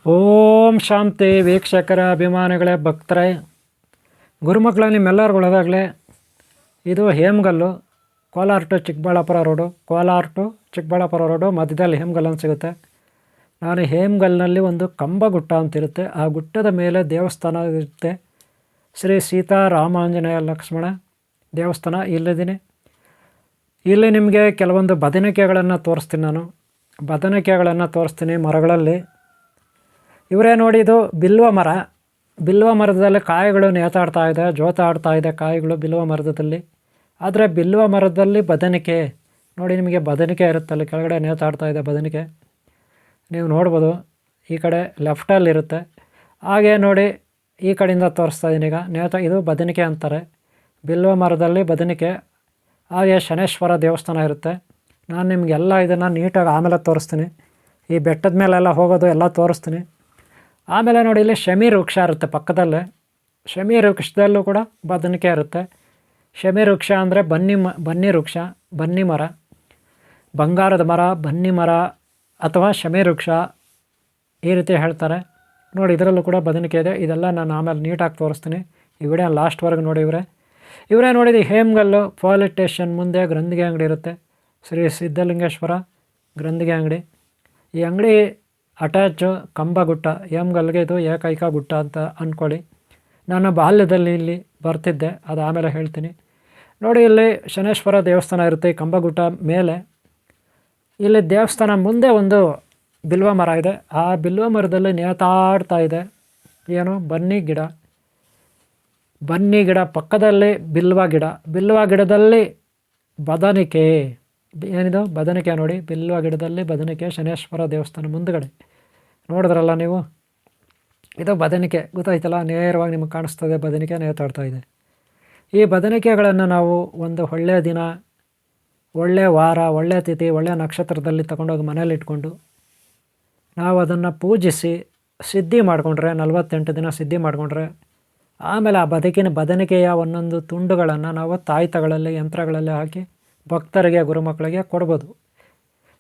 ಓಂ ಶಾಂತಿ ವೀಕ್ಷಕರ ಅಭಿಮಾನಿಗಳೇ ಭಕ್ತರೇ ಗುರುಮಕ್ಕಳ ನಿಮ್ಮೆಲ್ಲರಿಗೂ ಒಳ್ಳೆದಾಗಲಿ. ಇದು Hemagal, Kolar to Chikkaballapur road, Kolar to Chikkaballapur road ಮಧ್ಯದಲ್ಲಿ ಹೇಮಗಲ್ ಅಂತ ಸಿಗುತ್ತೆ. ನಾನು ಹೇಮಗಲ್ನಲ್ಲಿ ಒಂದು ಕಂಬಗುಟ್ಟ ಅಂತಿರುತ್ತೆ, ಆ ಗುಟ್ಟದ ಮೇಲೆ ದೇವಸ್ಥಾನ ಇರುತ್ತೆ. ಶ್ರೀ ಸೀತಾರಾಮಾಂಜನೇಯ ಲಕ್ಷ್ಮಣ ದೇವಸ್ಥಾನ ಇಲ್ಲಿದ್ದೀನಿ. ಇಲ್ಲಿ ನಿಮಗೆ ಕೆಲವೊಂದು ಬದನೆಕಾಯಿಗಳನ್ನು ತೋರಿಸ್ತೀನಿ. ನಾನು ಬದನೆಕಾಯಿಗಳನ್ನು ತೋರಿಸ್ತೀನಿ ಮರಗಳಲ್ಲಿ. ಇವರೇ ನೋಡಿ, ಇದು ಬಿಲ್ವ ಮರ. ಬಿಲ್ವ ಮರದಲ್ಲಿ ಕಾಯಿಗಳು ನೇತಾಡ್ತಾ ಇದೆ, ಜೋತಾಡ್ತಾ ಇದೆ ಕಾಯಿಗಳು ಬಿಲ್ವ ಮರದಲ್ಲಿ. ಆದರೆ ಬಿಲ್ವ ಮರದಲ್ಲಿ ಬದನಿಕೆ ನೋಡಿ, ನಿಮಗೆ ಬದನಿಕೆ ಇರುತ್ತಲ್ಲಿ ಕೆಳಗಡೆ ನೇತಾಡ್ತಾ ಇದೆ ಬದನಿಕೆ, ನೀವು ನೋಡ್ಬೋದು. ಈ ಕಡೆ ಲೆಫ್ಟಲ್ಲಿರುತ್ತೆ. ಹಾಗೆ ನೋಡಿ, ಈ ಕಡೆಯಿಂದ ತೋರಿಸ್ತಾ ಇದ್ದೀನಿ ಈಗ. ಇದು ಬದನಿಕೆ ಅಂತಾರೆ, ಬಿಲ್ವ ಮರದಲ್ಲಿ ಬದನಿಕೆ. ಹಾಗೆ ಶನೇಶ್ವರ ದೇವಸ್ಥಾನ ಇರುತ್ತೆ. ನಾನು ನಿಮಗೆಲ್ಲ ಇದನ್ನು ನೀಟಾಗಿ ಆಮೇಲೆ ತೋರಿಸ್ತೀನಿ. ಈ ಬೆಟ್ಟದ ಮೇಲೆಲ್ಲ ಹೋಗೋದು ಎಲ್ಲ ತೋರಿಸ್ತೀನಿ. ಆಮೇಲೆ ನೋಡಿ, ಇಲ್ಲಿ ಶಮಿ ವೃಕ್ಷ ಇರುತ್ತೆ ಪಕ್ಕದಲ್ಲೇ. ಶಮಿ ವೃಕ್ಷದಲ್ಲೂ ಕೂಡ ಬದನಿಕೆ ಇರುತ್ತೆ. ಶಮಿ ವೃಕ್ಷ ಅಂದರೆ ಬನ್ನಿ ವೃಕ್ಷ, ಬನ್ನಿ ಮರ, ಬಂಗಾರದ ಮರ, ಬನ್ನಿ ಮರ ಅಥವಾ ಶಮಿ ವೃಕ್ಷ ಈ ರೀತಿ ಹೇಳ್ತಾರೆ. ನೋಡಿ, ಇದರಲ್ಲೂ ಕೂಡ ಬದನಿಕೆ ಇದೆ. ಇದೆಲ್ಲ ನಾನು ಆಮೇಲೆ ನೀಟಾಗಿ ತೋರಿಸ್ತೀನಿ. ಈ ವಿಡಿಯೋ ಲಾಸ್ಟ್ವರೆಗೆ ನೋಡಿ. ಇವರೇ ನೋಡಿದ ಹೇಮಗಲ್ಲು ಪೊಲೀಸ್ ಸ್ಟೇಷನ್ ಮುಂದೆ ಗ್ರಂಥಿಗೆ ಅಂಗಡಿ ಇರುತ್ತೆ. ಶ್ರೀ ಸಿದ್ಧಲಿಂಗೇಶ್ವರ ಗ್ರಂಥಿಗೆ ಅಂಗಡಿ. ಈ ಅಂಗಡಿ ಅಟ್ಯಾಚು ಕಂಬಗುಟ್ಟ. ಹೇಮಗಲ್ಗೆ ಇದು ಏಕೈಕ ಗುಟ್ಟ ಅಂತ ಅಂದ್ಕೊಳ್ಳಿ. ನಾನು ಬಾಲ್ಯದಲ್ಲಿ ಇಲ್ಲಿ ಬರ್ತಿದ್ದೆ, ಅದು ಆಮೇಲೆ ಹೇಳ್ತೀನಿ. ನೋಡಿ, ಇಲ್ಲಿ ಶನೇಶ್ವರ ದೇವಸ್ಥಾನ ಇರುತ್ತೆ ಈ ಕಂಬಗುಟ್ಟ ಮೇಲೆ. ಇಲ್ಲಿ ದೇವಸ್ಥಾನ ಮುಂದೆ ಒಂದು ಬಿಲ್ವ ಮರ ಇದೆ. ಆ ಬಿಲ್ವ ಮರದಲ್ಲಿ ನೇತಾಡ್ತಾ ಇದೆ ಏನು ಬನ್ನಿ ಗಿಡ. ಬನ್ನಿ ಗಿಡ ಪಕ್ಕದಲ್ಲಿ ಬಿಲ್ವ ಗಿಡ. ಬಿಲ್ವ ಗಿಡದಲ್ಲಿ ಬದನಿಕೆ. ಏನಿದು ಬದನಿಕೆ ನೋಡಿ, ಬಿಲ್ವ ಗಿಡದಲ್ಲಿ ಬದನಿಕೆ. ಶನೇಶ್ವರ ದೇವಸ್ಥಾನ ಮುಂದುಗಡೆ ನೋಡಿದ್ರಲ್ಲ ನೀವು, ಇದು ಬದನಿಕೆ. ಗೊತ್ತಾಯ್ತಲ್ಲ, ನೇರವಾಗಿ ನಿಮಗೆ ಕಾಣಿಸ್ತದೆ ಬದನಿಕೆ ನೇತಾಡ್ತಾ ಇದೆ. ಈ ಬದನಿಕೆಗಳನ್ನು ನಾವು ಒಂದು ಒಳ್ಳೆಯ ದಿನ, ಒಳ್ಳೆಯ ವಾರ, ಒಳ್ಳೆಯ ತಿಥಿ, ಒಳ್ಳೆಯ ನಕ್ಷತ್ರದಲ್ಲಿ ತಗೊಂಡೋಗಿ ಮನೇಲಿ ಇಟ್ಕೊಂಡು ನಾವು ಅದನ್ನು ಪೂಜಿಸಿ ಸಿದ್ಧಿ ಮಾಡಿಕೊಂಡ್ರೆ, 48 ದಿನ ಸಿದ್ಧಿ ಮಾಡಿಕೊಂಡ್ರೆ, ಆಮೇಲೆ ಆ ಬದನಿಕೆಯ ಒಂದೊಂದು ತುಂಡುಗಳನ್ನು ನಾವು ತಾಯ್ತಗಳಲ್ಲಿ, ಯಂತ್ರಗಳಲ್ಲಿ ಹಾಕಿ ಭಕ್ತರಿಗೆ, ಗುರುಮಕ್ಕಳಿಗೆ ಕೊಡ್ಬೋದು.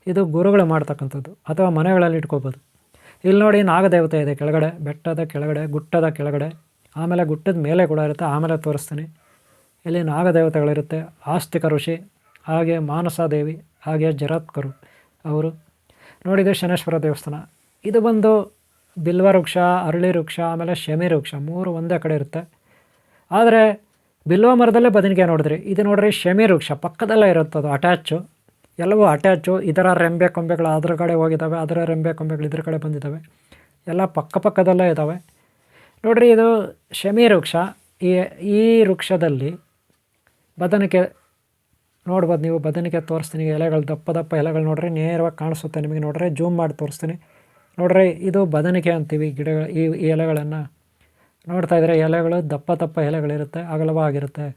ಇದು ಗುರುಗಳು ಮಾಡ್ತಕ್ಕಂಥದ್ದು, ಅಥವಾ ಮನೆಗಳಲ್ಲಿ ಇಟ್ಕೋಬೋದು. ಇಲ್ಲಿ ನೋಡಿ, ನಾಗದೇವತೆ ಇದೆ ಕೆಳಗಡೆ, ಬೆಟ್ಟದ ಕೆಳಗಡೆ, ಗುಟ್ಟದ ಕೆಳಗಡೆ. ಆಮೇಲೆ ಗುಟ್ಟದ ಮೇಲೆ ಕೂಡ ಇರುತ್ತೆ, ಆಮೇಲೆ ತೋರಿಸ್ತೀನಿ. ಇಲ್ಲಿ ನಾಗದೇವತೆಗಳಿರುತ್ತೆ. ಆಸ್ತಿಕ ಋಷಿ, ಹಾಗೆ ಮಾನಸಾದೇವಿ, ಹಾಗೆ ಜರತ್ಕರು ಅವರು. ನೋಡಿದೆ ಶನೇಶ್ವರ ದೇವಸ್ಥಾನ. ಇದು ಬಂದು ಬಿಲ್ವ ವೃಕ್ಷ, ಅರಳಿ ವೃಕ್ಷ, ಆಮೇಲೆ ಶಮಿ ವೃಕ್ಷ, 3 ಒಂದೇ ಕಡೆ ಇರುತ್ತೆ. ಆದರೆ ಬಿಲ್ವ ಮರದಲ್ಲೇ ಬದನಿಕೆ ನೋಡಿದ್ರಿ. ಇದು ನೋಡ್ರಿ ಶಮಿ ವೃಕ್ಷ ಪಕ್ಕದಲ್ಲೇ ಇರುತ್ತೆ, ಅದು ಅಟ್ಯಾಚು. ಎಲ್ಲವೂ ಅಟ್ಯಾಚು. ಇದರ ರೆಂಬೆ ಕೊಂಬೆಗಳು ಅದ್ರ ಕಡೆ ಹೋಗಿದ್ದಾವೆ, ಅದರ ರೆಂಬೆ ಕೊಂಬೆಗಳು ಇದ್ರ ಕಡೆ ಬಂದಿದ್ದಾವೆ. ಎಲ್ಲ ಪಕ್ಕದಲ್ಲೇ ಇದ್ದಾವೆ ನೋಡಿರಿ. ಇದು ಶಮಿ ವೃಕ್ಷ. ಈ ವೃಕ್ಷದಲ್ಲಿ ಬದನಿಕೆ ನೋಡ್ಬೋದು ನೀವು. ಬದನಿಕೆ ತೋರಿಸ್ತೀನಿ. ಎಲೆಗಳು ದಪ್ಪ ಎಲೆಗಳು ನೋಡ್ರಿ, ನೇರವಾಗಿ ಕಾಣಿಸುತ್ತೆ ನಿಮಗೆ. ನೋಡ್ರಿ, ಜೂಮ್ ಮಾಡಿ ತೋರಿಸ್ತೀನಿ. ನೋಡ್ರಿ, ಇದು ಬದನಿಕೆ ಅಂತೀವಿ ಗಿಡಗಳು. ಈ ಎಲೆಗಳನ್ನು ನೋಡ್ತಾ ಇದ್ದರೆ ಎಲೆಗಳು ದಪ್ಪ ಎಲೆಗಳಿರುತ್ತೆ, ಅಗಲವಾಗಿರುತ್ತೆ.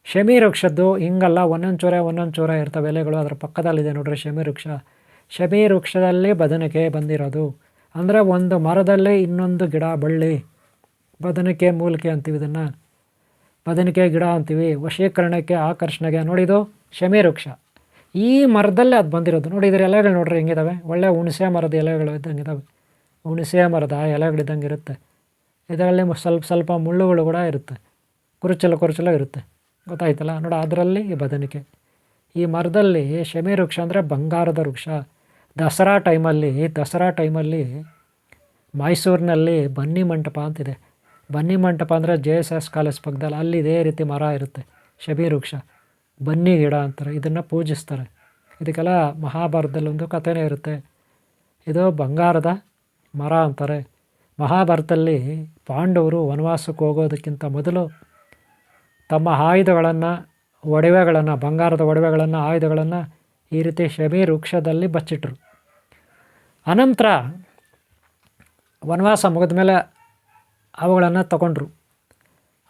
ಶಮಿ ವೃಕ್ಷದ್ದು ಹಿಂಗಲ್ಲ, ಒಂದೊಂದು ಚೂರ ಇರ್ತವೆ ಎಲೆಗಳು. ಅದರ ಪಕ್ಕದಲ್ಲಿದೆ ನೋಡ್ರಿ ಶಮಿ ವೃಕ್ಷ. ಶಮಿ ವೃಕ್ಷದಲ್ಲಿ ಬದನಿಕೆ ಬಂದಿರೋದು. ಅಂದರೆ ಒಂದು ಮರದಲ್ಲಿ ಇನ್ನೊಂದು ಗಿಡ, ಬಳ್ಳಿ, ಬದನಿಕೆ ಮೂಲಿಕೆ ಅಂತೀವಿ ಇದನ್ನು. ಬದನಿಕೆ ಗಿಡ ಅಂತೀವಿ. ವಶೀಕರಣಕ್ಕೆ, ಆಕರ್ಷಣೆಗೆ. ನೋಡಿದು ಶಮಿ ವೃಕ್ಷ. ಈ ಮರದಲ್ಲೇ ಅದು ಬಂದಿರೋದು. ನೋಡಿ, ಇದರ ಎಲೆಗಳು ನೋಡ್ರಿ ಹೆಂಗಿದ್ದಾವೆ. ಒಳ್ಳೆ ಹುಣಸೆ ಮರದ ಎಲೆಗಳು ಇದ್ದಂಗಿದ್ದಾವೆ. ಹುಣಸೆ ಮರದ ಎಲೆಗಳಿದ್ದಂಗೆ ಇರುತ್ತೆ. ಇದರಲ್ಲಿ ಸ್ವಲ್ಪ ಮುಳ್ಳುಗಳು ಕೂಡ ಇರುತ್ತೆ, ಕುರುಚಲು ಇರುತ್ತೆ. ಗೊತ್ತಾಯ್ತಲ್ಲ ನೋಡಿ, ಅದರಲ್ಲಿ ಈ ಬದನಿಕೆ. ಈ ಮರದಲ್ಲಿ ಶಮಿ ವೃಕ್ಷ ಅಂದರೆ ಬಂಗಾರದ ವೃಕ್ಷ. ದಸರಾ ಟೈಮಲ್ಲಿ ಮೈಸೂರಿನಲ್ಲಿ ಬನ್ನಿ ಮಂಟಪ ಅಂತಿದೆ. ಬನ್ನಿ ಮಂಟಪ ಅಂದರೆ JSS ಕಾಲೇಜ್ ಪಕ್ಕದಲ್ಲಿ. ಅಲ್ಲಿ ಇದೇ ರೀತಿ ಮರ ಇರುತ್ತೆ, ಶಮಿ ವೃಕ್ಷ, ಬನ್ನಿ ಗಿಡ ಅಂತಾರೆ. ಇದನ್ನು ಪೂಜಿಸ್ತಾರೆ. ಇದಕ್ಕೆಲ್ಲ ಮಹಾಭಾರತದಲ್ಲಿ ಒಂದು ಕಥೆನೇ ಇರುತ್ತೆ. ಇದು ಬಂಗಾರದ ಮರ ಅಂತಾರೆ. ಮಹಾಭಾರತದಲ್ಲಿ ಪಾಂಡವರು ವನವಾಸಕ್ಕೆ ಹೋಗೋದಕ್ಕಿಂತ ಮೊದಲು ತಮ್ಮ ಆಯುಧಗಳನ್ನು, ಬಂಗಾರದ ಒಡವೆಗಳನ್ನು, ಆಯುಧಗಳನ್ನು ಈ ರೀತಿ ಶಮಿ ವೃಕ್ಷದಲ್ಲಿ ಬಚ್ಚಿಟ್ರು. ಅನಂತರ ವನವಾಸ ಮುಗಿದ ಮೇಲೆ ಅವುಗಳನ್ನು ತಗೊಂಡ್ರು.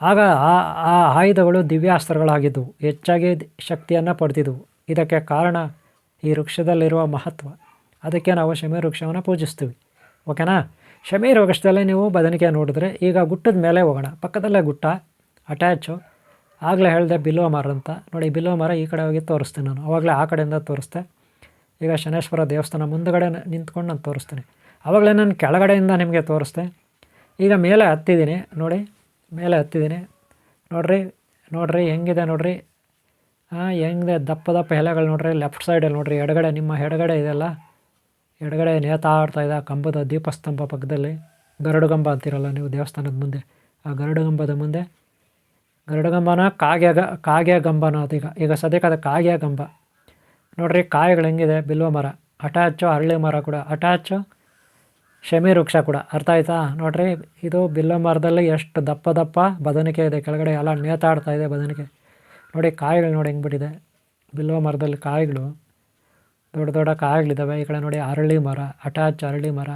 ಆಗ ಆ ಆಯುಧಗಳು ದಿವ್ಯಾಸ್ತ್ರಗಳಾಗಿದ್ದವು, ಹೆಚ್ಚಾಗಿ ಶಕ್ತಿಯನ್ನು ಪಡೆದಿದ್ದವು. ಇದಕ್ಕೆ ಕಾರಣ ಈ ವೃಕ್ಷದಲ್ಲಿರುವ ಮಹತ್ವ. ಅದಕ್ಕೆ ನಾವು ಶಮಿ ವೃಕ್ಷವನ್ನು ಪೂಜಿಸ್ತೀವಿ. ಓಕೆನಾ? ಶಮಿ ವೃಕ್ಷದಲ್ಲಿ ನೀವು ಬದನಿಕೆ ನೋಡಿದ್ರೆ, ಈಗ ಗುಟ್ಟದ ಮೇಲೆ ಹೋಗೋಣ. ಪಕ್ಕದಲ್ಲೇ ಗುಟ್ಟ ಅಟ್ಯಾಚು. ಆಗಲೇ ಹೇಳಿದೆ ಬಿಲ್ವ ಮರ ಅಂತ. ನೋಡಿ, ಬಿಲ್ವ ಮರ ಈ ಕಡೆ ಹೋಗಿ ತೋರಿಸ್ತೀನಿ ನಾನು. ಆವಾಗಲೇ ಆ ಕಡೆಯಿಂದ ತೋರಿಸ್ದೆ. ಈಗ ಶನೇಶ್ವರ ದೇವಸ್ಥಾನ ಮುಂದುಗಡೆ ನಿಂತ್ಕೊಂಡು ನಾನು ತೋರಿಸ್ತೀನಿ. ಆವಾಗಲೇ ನಾನು ಕೆಳಗಡೆಯಿಂದ ನಿಮಗೆ ತೋರಿಸ್ದೆ. ಈಗ ಮೇಲೆ ಹತ್ತಿದ್ದೀನಿ ನೋಡಿ, ಮೇಲೆ ಹತ್ತಿದ್ದೀನಿ ನೋಡಿರಿ. ನೋಡಿರಿ ಹೆಂಗಿದೆ ನೋಡಿರಿ, ಹೆಂಗಿದೆ ದಪ್ಪ ದಪ್ಪ ಎಲೆಗಳು ನೋಡಿರಿ. ಲೆಫ್ಟ್ ಸೈಡಲ್ಲಿ ನೋಡಿರಿ, ಎಡಗಡೆ ನಿಮ್ಮ ಎಡಗಡೆ ಇದೆಲ್ಲ, ಎಡಗಡೆ ನೇತಾಡ್ತಾಯಿದೆ ಆ ಕಂಬದ ದೀಪಸ್ತಂಭ ಪಕ್ಕದಲ್ಲಿ. ಗರುಡಗಂಬ ಅಂತಿರಲ್ಲ ನೀವು ದೇವಸ್ಥಾನದ ಮುಂದೆ, ಆ ಗರುಡಗಂಬದ ಮುಂದೆ. ಗರುಡಗಂಬನ ಕಾಗೆ ಗಂಬನೋ ಅದೀಗ, ಈಗ ಸದ್ಯಕ್ಕೆ ಅದು ಕಾಗೆ ಗಂಬ ನೋಡಿರಿ. ಕಾಯಿಗಳು ಹೆಂಗಿದೆ, ಬಿಲ್ವ ಮರ ಅಟ್ಯಾಚು, ಅರಳಿ ಮರ ಕೂಡ ಅಟ್ಯಾಚು, ಶಮಿ ವೃಕ್ಷ ಕೂಡ. ಅರ್ಥ ಆಯ್ತಾ ನೋಡಿರಿ. ಇದು ಬಿಲ್ವ ಮರದಲ್ಲಿ ಎಷ್ಟು ದಪ್ಪ ದಪ್ಪ ಬದನಿಕೆ ಇದೆ, ಕೆಳಗಡೆ ಎಲ್ಲ ನೇತಾಡ್ತಾ ಇದೆ ಬದನಿಕೆ ನೋಡಿ. ಕಾಯಿಗಳು ನೋಡಿ ಹೆಂಗೆ ಬಿಟ್ಟಿದೆ ಬಿಲ್ವ ಮರದಲ್ಲಿ, ಕಾಯಿಗಳು ದೊಡ್ಡ ದೊಡ್ಡ ಕಾಯಿಗಳಿದ್ದಾವೆ. ಈ ಕಡೆ ನೋಡಿ ಅರಳಿ ಮರ, ಅಟ್ಯಾಚ್ ಅರಳಿ ಮರ,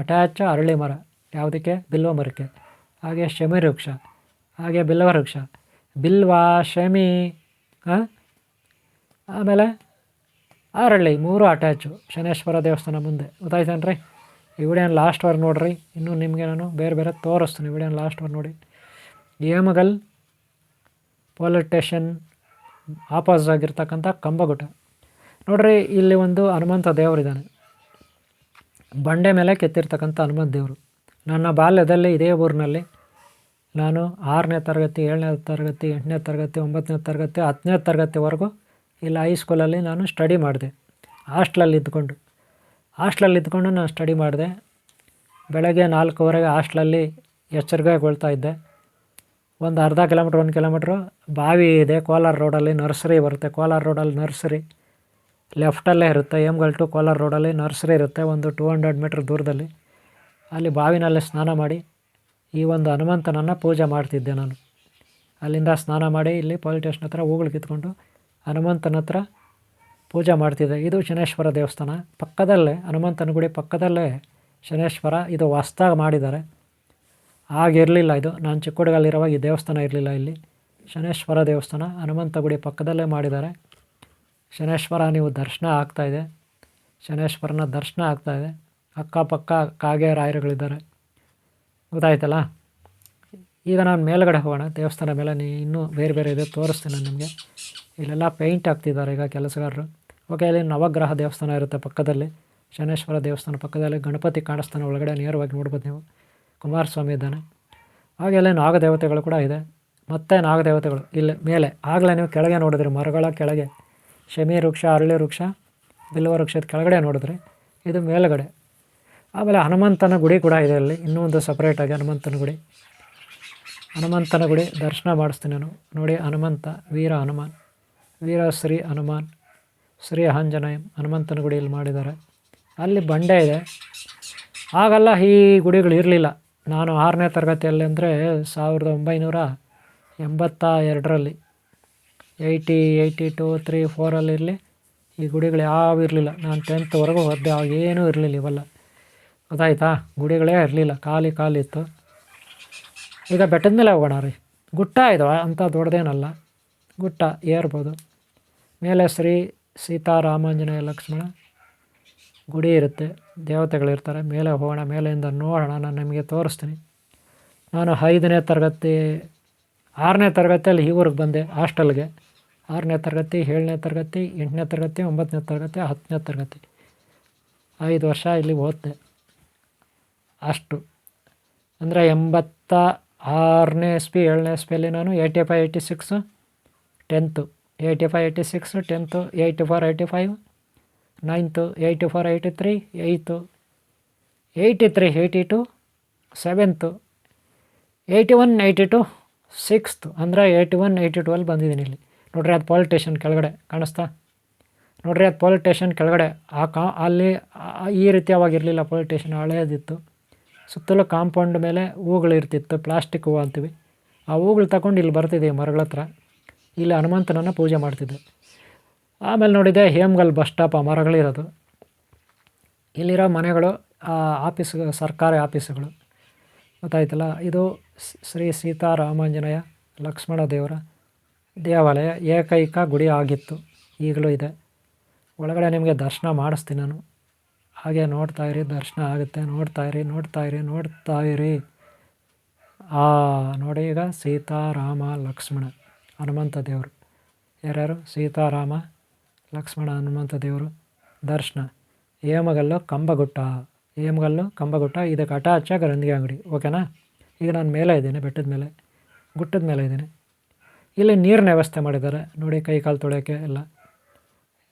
ಅಟ್ಯಾಚ್ ಅರಳಿ ಮರ ಯಾವುದಕ್ಕೆ, ಬಿಲ್ವ ಮರಕ್ಕೆ. ಹಾಗೆ ಶಮಿ ವೃಕ್ಷ, ಹಾಗೆ ಬಿಲ್ವ ವೃಕ್ಷ, ಬಿಲ್ವ, ಶಮಿ, ಆಮೇಲೆ ಅರಳಿ, 3 ಅಟ್ಯಾಚು ಶನೇಶ್ವರ ದೇವಸ್ಥಾನ ಮುಂದೆ. ಗೊತ್ತಾಯ್ತೇನ್ರಿ? ಈ ವಿಡಿಯೋನ ಲಾಸ್ಟ್ವರೆಗೆ ನೋಡಿರಿ, ಇನ್ನೂ ನಿಮಗೆ ನಾನು ಬೇರೆ ಬೇರೆ ತೋರಿಸ್ತೀನಿ. ವಿಡಿಯೋನ ಲಾಸ್ಟ್ವರೆಗೆ ನೋಡಿ. ಹೇಮಗಲ್ ಪೊಲೀಸ್ ಸ್ಟೇಷನ್ ಆಪೋಸಿಟ್ ಆಗಿರ್ತಕ್ಕಂಥ ಕಂಬಗುಟ ನೋಡಿರಿ. ಇಲ್ಲಿ ಒಂದು ಹನುಮಂತ ದೇವರಿದ್ದಾನೆ, ಬಂಡೆ ಮೇಲೆ ಕೆತ್ತಿರ್ತಕ್ಕಂಥ ಹನುಮಂತ ದೇವರು. ನನ್ನ ಬಾಲ್ಯದಲ್ಲಿ ಇದೇ ಊರಿನಲ್ಲಿ ನಾನು 6ನೇ ತರಗತಿ, 7ನೇ ತರಗತಿ, 8ನೇ ತರಗತಿ, 9ನೇ ತರಗತಿ, 10ನೇ ತರಗತಿವರೆಗೂ ಇಲ್ಲಿ ಹೈಸ್ಕೂಲಲ್ಲಿ ನಾನು ಸ್ಟಡಿ ಮಾಡಿದೆ. ಹಾಸ್ಟ್ಲಲ್ಲಿ ಇದ್ಕೊಂಡು ನಾನು ಸ್ಟಡಿ ಮಾಡಿದೆ. ಬೆಳಗ್ಗೆ 4:15 ಹಾಸ್ಟ್ಲಲ್ಲಿ ಎಚ್ಚರಿಕೆಗೊಳ್ತಾ ಇದ್ದೆ. ಒಂದು ಅರ್ಧ ಕಿಲೋಮೀಟ್ರ್, 1 ಕಿಲೋಮೀಟ್ರು ಬಾವಿ ಇದೆ. ಕೋಲಾರ ರೋಡಲ್ಲಿ ನರ್ಸರಿ ಬರುತ್ತೆ. ಕೋಲಾರ ರೋಡಲ್ಲಿ ನರ್ಸರಿ ಲೆಫ್ಟಲ್ಲೇ ಇರುತ್ತೆ. ಹೇಮಗಲ್ ಟು ಕೋಲಾರ ರೋಡಲ್ಲಿ ನರ್ಸರಿ ಇರುತ್ತೆ, ಒಂದು 200 ಮೀಟ್ರ್ ದೂರದಲ್ಲಿ. ಅಲ್ಲಿ ಬಾವಿನಲ್ಲೇ ಸ್ನಾನ ಮಾಡಿ ಈ ಒಂದು ಹನುಮಂತನನ್ನು ಪೂಜೆ ಮಾಡ್ತಿದ್ದೆ ನಾನು. ಅಲ್ಲಿಂದ ಸ್ನಾನ ಮಾಡಿ ಇಲ್ಲಿ ಪೊಲೀಸ್ ಸ್ಟೇಷನ್ ಹತ್ರ ಹೂಗಳು ಕಿತ್ಕೊಂಡು ಹನುಮಂತನ ಹತ್ರ ಪೂಜೆ ಮಾಡ್ತಿದ್ದೆ. ಇದು ಶನೇಶ್ವರ ದೇವಸ್ಥಾನ ಪಕ್ಕದಲ್ಲೇ, ಹನುಮಂತನ ಗುಡಿ ಪಕ್ಕದಲ್ಲೇ ಶನೇಶ್ವರ. ಇದು ಹೊಸ್ದಾಗಿ ಮಾಡಿದ್ದಾರೆ, ಆಗಿರಲಿಲ್ಲ ಇದು. ನಾನು ಚಿಕ್ಕ ಹುಡುಗಲ್ಲಿರುವಾಗ ಈ ದೇವಸ್ಥಾನ ಇರಲಿಲ್ಲ. ಇಲ್ಲಿ ಶನೇಶ್ವರ ದೇವಸ್ಥಾನ ಹನುಮಂತ ಗುಡಿ ಪಕ್ಕದಲ್ಲೇ ಮಾಡಿದ್ದಾರೆ. ಶನೇಶ್ವರ ನೀವು ದರ್ಶನ ಆಗ್ತಾಯಿದೆ, ಶನೇಶ್ವರನ ದರ್ಶನ ಆಗ್ತಾಯಿದೆ. ಅಕ್ಕಪಕ್ಕ ಕಾಗೆ ರಾಯರುಗಳಿದ್ದಾರೆ. ಗೊತ್ತಾಯ್ತಲ್ಲ? ಈಗ ನಾನು ಮೇಲ್ಗಡೆ ಹೋಗೋಣ, ದೇವಸ್ಥಾನ ಮೇಲೆ. ಇನ್ನೂ ಬೇರೆ ಬೇರೆ ಇದೆ, ತೋರಿಸ್ತೀನಿ ನಾನು ನಿಮಗೆ. ಇಲ್ಲೆಲ್ಲ ಪೇಂಟ್ ಹಾಕ್ತಿದ್ದಾರೆ ಈಗ ಕೆಲಸಗಾರರು. ಓಕೆ, ಇಲ್ಲಿ ನವಗ್ರಹ ದೇವಸ್ಥಾನ ಇರುತ್ತೆ ಪಕ್ಕದಲ್ಲಿ, ಶನೇಶ್ವರ ದೇವಸ್ಥಾನ ಪಕ್ಕದಲ್ಲಿ. ಗಣಪತಿ ಕಾಣಿಸ್ತಾನೆ ಒಳಗಡೆ, ನೇರವಾಗಿ ನೋಡ್ಬೋದು ನೀವು. ಕುಮಾರಸ್ವಾಮಿ ಇದ್ದಾನೆ. ಹಾಗೆ ಅಲ್ಲಿ ನಾಗದೇವತೆಗಳು ಕೂಡ ಇದೆ. ಮತ್ತು ನಾಗದೇವತೆಗಳು ಇಲ್ಲಿ ಮೇಲೆ. ಆಗಲೇ ನೀವು ಕೆಳಗೆ ನೋಡಿದ್ರಿ, ಮರಗಳ ಕೆಳಗೆ ಶಮಿ ವೃಕ್ಷ, ಅರಳಿ ವೃಕ್ಷ, ಬಿಲ್ವ ವೃಕ್ಷದ ಕೆಳಗಡೆ ನೋಡಿದ್ರಿ. ಇದು ಮೇಲುಗಡೆ. ಆಮೇಲೆ ಹನುಮಂತನ ಗುಡಿ ಕೂಡ ಇದೆ ಅಲ್ಲಿ, ಇನ್ನೂ ಒಂದು ಸಪ್ರೇಟಾಗಿ ಹನುಮಂತನ ಗುಡಿ ದರ್ಶನ ಮಾಡಿಸ್ತೀನಿ ನಾನು. ನೋಡಿ ಹನುಮಂತ, ವೀರ ಹನುಮಾನ್, ವೀರ ಶ್ರೀ ಹನುಮಾನ್, ಶ್ರೀ ಆಂಜನೇಯ ಹನುಮಂತನ ಗುಡಿಯಲ್ಲಿ ಮಾಡಿದ್ದಾರೆ. ಅಲ್ಲಿ ಬಂಡೆ ಇದೆ. ಆಗೆಲ್ಲ ಈ ಗುಡಿಗಳು ಇರಲಿಲ್ಲ. ನಾನು 6ನೇ ತರಗತಿಯಲ್ಲಿ ಅಂದರೆ 1982ರಲ್ಲಿ 82, 3, 4 ಇರಲಿ, ಈ ಗುಡಿಗಳು ಯಾವೂ ಇರಲಿಲ್ಲ. ನಾನು 10th ಓದಿದೆ, ಆಗೇನೂ ಇರಲಿಲ್ಲ ಇವೆಲ್ಲ. ಗೊತ್ತಾಯ್ತಾ? ಗುಡಿಗಳೇ ಇರಲಿಲ್ಲ, ಖಾಲಿ ಇತ್ತು. ಈಗ ಬೆಟ್ಟದ ಮೇಲೆ ಹೋಗೋಣ ರೀ. ಗುಟ್ಟ ಇದಾವ, ಅಂಥ ದೊಡ್ಡದೇನಲ್ಲ, ಗುಟ್ಟ ಏರ್ಬೋದು. ಮೇಲೆ ಶ್ರೀ ಸೀತಾರಾಮಾಂಜನೇಯ ಲಕ್ಷ್ಮಣ ಗುಡಿ ಇರುತ್ತೆ, ದೇವತೆಗಳಿರ್ತಾರೆ. ಮೇಲೆ ಹೋಗೋಣ, ಮೇಲೆಯಿಂದ ನೋಡೋಣ, ನಾನು ನಿಮಗೆ ತೋರಿಸ್ತೀನಿ. ನಾನು 6ನೇ ತರಗತಿಯಲ್ಲಿ ಈ ಊರಿಗೆ ಬಂದೆ ಹಾಸ್ಟೆಲ್ಗೆ. 6ನೇ ತರಗತಿ, 7ನೇ ತರಗತಿ, 8ನೇ ತರಗತಿ, 9ನೇ ತರಗತಿ, 10ನೇ ತರಗತಿ 5 ವರ್ಷ ಇಲ್ಲಿ ಓದಿದೆ. ಅಷ್ಟು ಅಂದರೆ 86ನೇ ಇಸ್ವಿ, 7ನೇ ಇಸ್ವಿಯಲ್ಲಿ ನಾನು 85, 86 10th, 85, 86 10th, 84, 85 9th, 84, 83 8th, 83, 82 7th, 81, 82 6th. ಅಂದರೆ 81, 82 ಬಂದಿದ್ದೀನಿ ಇಲ್ಲಿ. ನೋಡ್ರಿ, ಅದು ಪೊಲೀಸ್ ಸ್ಟೇಷನ್ ಕೆಳಗಡೆ ಕಾಣಿಸ್ತಾ? ನೋಡ್ರಿ, ಅದು ಪೊಲೀಸ್ ಸ್ಟೇಷನ್ ಕೆಳಗಡೆ. ಅಲ್ಲಿ ಈ ರೀತಿಯಾವಾಗಿರಲಿಲ್ಲ ಪೊಲೀಸ್ ಸ್ಟೇಷನ್, ಹಳೇದಿತ್ತು. ಸುತ್ತಲೂ ಕಾಂಪೌಂಡ್ ಮೇಲೆ ಹೂಗಳಿರ್ತಿತ್ತು, ಪ್ಲಾಸ್ಟಿಕ್ ಹೂವು ಅಂತೀವಿ. ಆ ಹೂಗಳು ತಗೊಂಡು ಇಲ್ಲಿ ಬರ್ತಿದ್ದೆ ಮರಗಳ ಹತ್ರ. ಇಲ್ಲಿ ಹನುಮಂತನನ್ನು ಪೂಜೆ ಮಾಡ್ತಿದ್ದೆ. ಆಮೇಲೆ ನೋಡಿದೆ ಹೇಮಗಲ್ ಬಸ್ ಸ್ಟಾಪ್, ಆ ಮರಗಳಿರೋದು. ಇಲ್ಲಿರೋ ಮನೆಗಳು ಸರ್ಕಾರಿ ಆಫೀಸುಗಳು. ಗೊತ್ತಾಯ್ತಲ್ಲ? ಇದು ಶ್ರೀ ಸೀತಾರಾಮಾಂಜನೇಯ ಲಕ್ಷ್ಮಣ ದೇವರ ದೇವಾಲಯ, ಏಕೈಕ ಗುಡಿ ಆಗಿತ್ತು, ಈಗಲೂ ಇದೆ. ಒಳಗಡೆ ನಿಮಗೆ ದರ್ಶನ ಮಾಡಿಸ್ತೀನಿ ನಾನು. ಹಾಗೆ ನೋಡ್ತಾಯಿರಿ, ದರ್ಶನ ಆಗುತ್ತೆ. ನೋಡ್ತಾಯಿರಿ. ನೋಡಿ, ಈಗ ಸೀತಾರಾಮ ಲಕ್ಷ್ಮಣ ಹನುಮಂತ ದೇವರು. ಯಾರ್ಯಾರು? ಸೀತಾರಾಮ ಲಕ್ಷ್ಮಣ ಹನುಮಂತ ದೇವರು ದರ್ಶನ. ಹೇಮಗಲ್ಲು ಕಂಬಗುಟ್ಟ, ಹೇಮಗಲ್ಲು ಕಂಬಗುಟ್ಟ, ಇದಕ್ಕೆ ಅಟ್ಯಾಚಾಗಿ ರಂದಿಗೆ ಅಂಗಡಿ. ಓಕೆನಾ. ಈಗ ನಾನು ಮೇಲೆ ಇದ್ದೀನಿ, ಬೆಟ್ಟದ ಮೇಲೆ, ಗುಟ್ಟದ ಮೇಲೆ ಇದ್ದೀನಿ. ಇಲ್ಲಿ ನೀರಿನ ವ್ಯವಸ್ಥೆ ಮಾಡಿದ್ದಾರೆ ನೋಡಿ, ಕೈ ಕಾಲು ತೊಳೆಯೋಕ್ಕೆ ಎಲ್ಲ.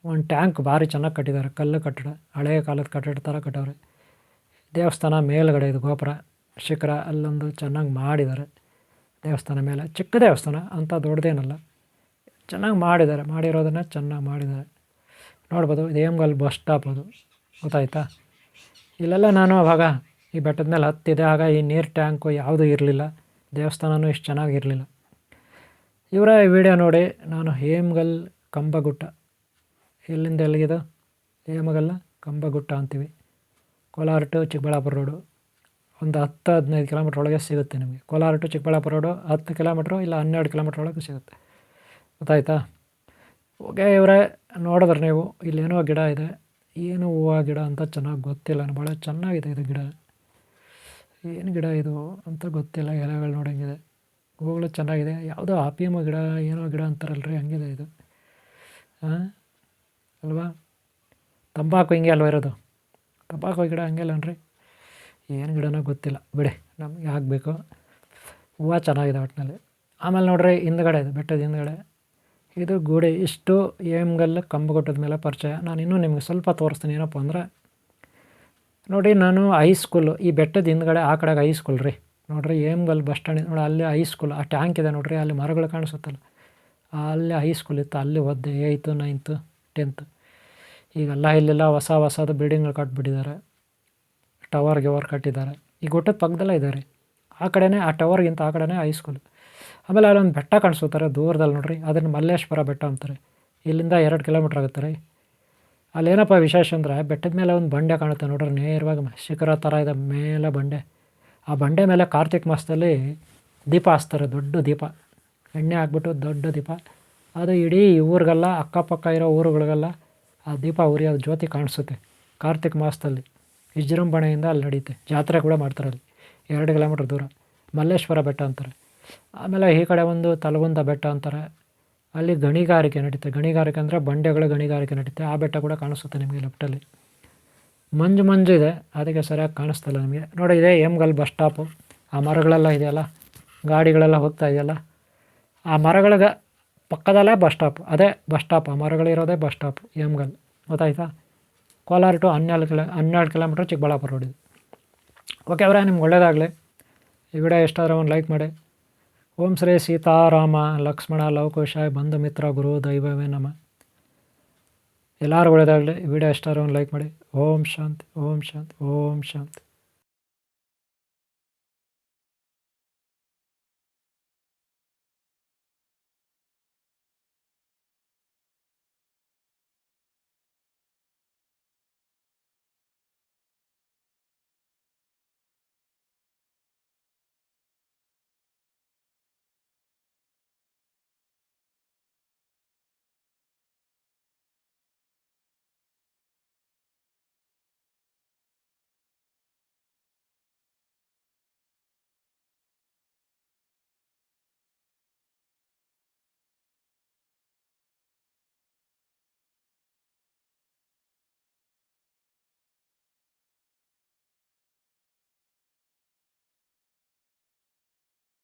ಒಂದು ಟ್ಯಾಂಕ್ ಭಾರಿ ಚೆನ್ನಾಗಿ ಕಟ್ಟಿದ್ದಾರೆ, ಕಲ್ಲು ಕಟ್ಟಡ, ಹಳೆಯ ಕಾಲದ ಕಟ್ಟಡ ಥರ ಕಟ್ಟವ್ರೆ. ದೇವಸ್ಥಾನ ಮೇಲುಗಡೆ ಇದು ಗೋಪುರ ಶಿಖರ, ಅಲ್ಲೊಂದು ಚೆನ್ನಾಗಿ ಮಾಡಿದ್ದಾರೆ. ದೇವಸ್ಥಾನ ಮೇಲೆ ಚಿಕ್ಕ ದೇವಸ್ಥಾನ ಅಂಥ ದೊಡ್ಡದೇನಲ್ಲ, ಚೆನ್ನಾಗಿ ಮಾಡಿದ್ದಾರೆ. ಮಾಡಿರೋದನ್ನು ಚೆನ್ನಾಗಿ ಮಾಡಿದ್ದಾರೆ ನೋಡ್ಬೋದು. ಇದು ಹೇಮಗಲ್ ಬಸ್ ಸ್ಟಾಪ್ ಅದು, ಗೊತ್ತಾಯ್ತಾ. ಇಲ್ಲೆಲ್ಲ ನಾನು ಅವಾಗ ಈ ಬೆಟ್ಟದ ಮೇಲೆ ಹತ್ತಿದೆ, ಆಗ ಈ ನೀರು ಟ್ಯಾಂಕು ಯಾವುದೂ ಇರಲಿಲ್ಲ, ದೇವಸ್ಥಾನವೂ ಇಷ್ಟು ಚೆನ್ನಾಗಿರಲಿಲ್ಲ. ಇವರ ವಿಡಿಯೋ ನೋಡಿ ನಾನು ಹೇಮಗಲ್ ಕಂಬಗುಟ್ಟ, ಎಲ್ಲಿಂದ ಎಲ್ಲಿಗಿದು ಹೇಮಗಲ್ಲ ಕಂಬಗುಟ್ಟ ಅಂತೀವಿ. ಕೋಲಾರ ಟು ಚಿಕ್ಕಬಳ್ಳಾಪುರ ರೋಡು ಒಂದು 10-15 ಕಿಲೋಮೀಟ್ರ್ ಒಳಗೆ ಸಿಗುತ್ತೆ ನಿಮಗೆ. Kolar to Chikkaballapur road 10 kilometre ಇಲ್ಲ 12 ಕಿಲೋಮೀಟ್ರ್ ಒಳಗೆ ಸಿಗುತ್ತೆ, ಗೊತ್ತಾಯ್ತಾ. ಓಕೆ ಇವರೇ, ನೋಡಿದ್ರೆ ನೀವು ಇಲ್ಲೇನೋ ಗಿಡ ಇದೆ, ಏನು ಹೂವು ಗಿಡ ಅಂತ ಚೆನ್ನಾಗಿ ಗೊತ್ತಿಲ್ಲ, ಭಾಳ ಚೆನ್ನಾಗಿದೆ ಇದು ಗಿಡ. ಏನು ಗಿಡ ಇದು ಅಂತ ಗೊತ್ತಿಲ್ಲ, ಎಲೆಗಳು ನೋಡೋಂಗಿದೆ, ಹೂಗಳು ಚೆನ್ನಾಗಿದೆ. ಯಾವುದೋ ಆಪಿಯಮ್ಮ ಗಿಡ ಏನೋ ಗಿಡ ಅಂತಾರಲ್ರಿ, ಹಂಗಿದೆ ಇದು. ಹಾಂ ಅಲ್ವಾ. ತಂಬಾಕು ಹಿಂಗೆ ಅಲ್ವ ಇರೋದು, ತಂಬಾಕು ಗಿಡ ಹಂಗೆಲ್ಲನ್ರಿ, ಏನು ಗಿಡನೋ ಗೊತ್ತಿಲ್ಲ ಬಿಡಿ, ನಮಗೆ ಆಗಬೇಕು. ಹೂವು ಚೆನ್ನಾಗಿದೆ ಒಟ್ಟಿನಲ್ಲಿ. ಆಮೇಲೆ ನೋಡ್ರಿ ಹಿಂದ್ಗಡೆ ಇದು ಬೆಟ್ಟದ ಹಿಂದ್ಗಡೆ ಇದು ಗುಡಿ. ಇಷ್ಟು ಹೇಮಗಲ್ ಕಂಬಗುಟ್ಟದ ಮೇಲೆ ಪರಿಚಯ. ನಾನು ಇನ್ನೂ ನಿಮಗೆ ಸ್ವಲ್ಪ ತೋರಿಸ್ತೀನಿ. ಏನಪ್ಪ ಅಂದ್ರೆ ನೋಡಿ, ನಾನು ಹೈಸ್ಕೂಲು ಈ ಬೆಟ್ಟದ ಹಿಂದ್ಗಡೆ ಆ ಕಡೆಗೆ ಹೈಸ್ಕೂಲ್ ರೀ. ನೋಡಿರಿ ಹೇಮಗಲ್ ಬಸ್ ಸ್ಟ್ಯಾಂಡ್ ನೋಡಿ, ಅಲ್ಲಿ ಹೈಸ್ಕೂಲ್, ಆ ಟ್ಯಾಂಕ್ ಇದೆ ನೋಡಿರಿ, ಅಲ್ಲಿ ಮರಗಳು ಕಾಣಿಸುತ್ತಲ್ಲ, ಅಲ್ಲಿ ಹೈಸ್ಕೂಲ್ ಇತ್ತು, ಅಲ್ಲಿ ಓದಿದೆ 8th 9th 10th. ಈಗೆಲ್ಲ ಇಲ್ಲೆಲ್ಲ ಹೊಸದು ಬಿಲ್ಡಿಂಗ್ಗಳು ಕಟ್ಬಿಟ್ಟಿದ್ದಾರೆ, ಟವರ್ ಕಟ್ಟಿದ್ದಾರೆ. ಈ ಗುಟ್ಟದ ಪಕ್ಕದಲ್ಲೇ ಇದೆ ರೀ, ಆ ಕಡೆನೇ, ಆ ಟವರ್ಗಿಂತ ಆ ಕಡೆನೇ ಹೈಸ್ಕೂಲ್. ಆಮೇಲೆ ಅಲ್ಲೊಂದು ಬೆಟ್ಟ ಕಾಣಿಸುತ್ತಾರೆ ದೂರದಲ್ಲಿ ನೋಡಿರಿ, ಅದನ್ನು ಮಲ್ಲೇಶ್ವರ ಬೆಟ್ಟ ಅಂತಾರೆ. ಇಲ್ಲಿಂದ 2 ಕಿಲೋಮೀಟ್ರ್ ಆಗುತ್ತೆ ರೀ. ಅಲ್ಲೇನಪ್ಪ ವಿಶೇಷ ಅಂದರೆ ಬೆಟ್ಟದ ಮೇಲೆ ಒಂದು ಬಂಡೆ ಕಾಣುತ್ತೆ ನೋಡ್ರಿ, ನೇರವಾಗಿ ಶಿಖರ ಥರ ಇದೆ ಮೇಲೆ ಬಂಡೆ. ಆ ಬಂಡೆ ಮೇಲೆ ಕಾರ್ತಿಕ್ ಮಾಸದಲ್ಲಿ ದೀಪ ಹಚ್ತಾರೆ, ದೊಡ್ಡ ದೀಪ, ಎಣ್ಣೆ ಹಾಕ್ಬಿಟ್ಟು ದೊಡ್ಡ ದೀಪ. ಅದು ಇಡೀ ಊರಿಗೆಲ್ಲ, ಅಕ್ಕಪಕ್ಕ ಇರೋ ಊರುಗಳಿಗೆಲ್ಲ ಆ ದೀಪ ಉರಿಯೋ ಜ್ಯೋತಿ ಕಾಣಿಸುತ್ತೆ ಕಾರ್ತಿಕ್ ಮಾಸದಲ್ಲಿ. ವಿಜೃಂಭಣೆಯಿಂದ ಅಲ್ಲಿ ನಡೆಯುತ್ತೆ, ಜಾತ್ರೆ ಕೂಡ ಮಾಡ್ತಾರೆ ಅಲ್ಲಿ, 2 ಕಿಲೋಮೀಟ್ರ್ ದೂರ. ಮಲ್ಲೇಶ್ವರ ಬೆಟ್ಟ ಅಂತಾರೆ. ಆಮೇಲೆ ಈ ಕಡೆ ಒಂದು ತಲಗುಂದ ಬೆಟ್ಟ ಅಂತಾರೆ, ಅಲ್ಲಿ ಗಣಿಗಾರಿಕೆ ನಡೀತೆ. ಗಣಿಗಾರಿಕೆ ಅಂದರೆ ಬಂಡೆಗಳು ಗಣಿಗಾರಿಕೆ ನಡೀತೆ. ಆ ಬೆಟ್ಟ ಕೂಡ ಕಾಣಿಸುತ್ತೆ ನಿಮಗೆ ಲೆಫ್ಟಲ್ಲಿ. ಮಂಜು ಇದೆ, ಅದಕ್ಕೆ ಸರಿಯಾಗಿ ಕಾಣಿಸ್ತಲ್ಲ ನಿಮಗೆ. ನೋಡಿ, ಇದೆ ಹೇಮಗಲ್ ಬಸ್ ಸ್ಟಾಪು. ಆ ಮರಗಳೆಲ್ಲ ಇದೆಯಲ್ಲ, ಗಾಡಿಗಳೆಲ್ಲ ಹೋಗ್ತಾ ಇದೆಯಲ್ಲ, ಆ ಮರಗಳಿಗೆ ಪಕ್ಕದಲ್ಲೇ ಬಸ್ ಸ್ಟಾಪ್, ಅದೇ ಬಸ್ ಸ್ಟಾಪ್, ಆ ಮರಗಳಿರೋದೇ ಬಸ್ ಸ್ಟಾಪ್ ಹೇಮಗಲ್, ಗೊತ್ತಾಯ್ತಾ. Kolar to 12 kilometre Chikkaballapur road ಇದು. ಓಕೆ ಅವರೇ, ನಿಮ್ಗೆ ಒಳ್ಳೆಯದಾಗಲಿ. ಈ ವಿಡಿಯೋ ಎಷ್ಟಾದರೂ ಒಂದು ಲೈಕ್ ಮಾಡಿ. ಓಂ ಶ್ರೀ ಸೀತಾರಾಮ ಲಕ್ಷ್ಮಣ ಲವಕುಶಾಯ ಬಂಧು ಮಿತ್ರ ಗುರು ದೈವವೇ ನಮ. ಎಲ್ಲರೂ ಒಳ್ಳೆಯದಾಗಲಿ. ಈ ವಿಡಿಯೋ ಎಷ್ಟಾದರೂ ಒಂದು ಲೈಕ್ ಮಾಡಿ. ಓಂ ಶಾಂತಿ, ಓಂ ಶಾಂತಿ, ಓಂ ಶಾಂತಿ.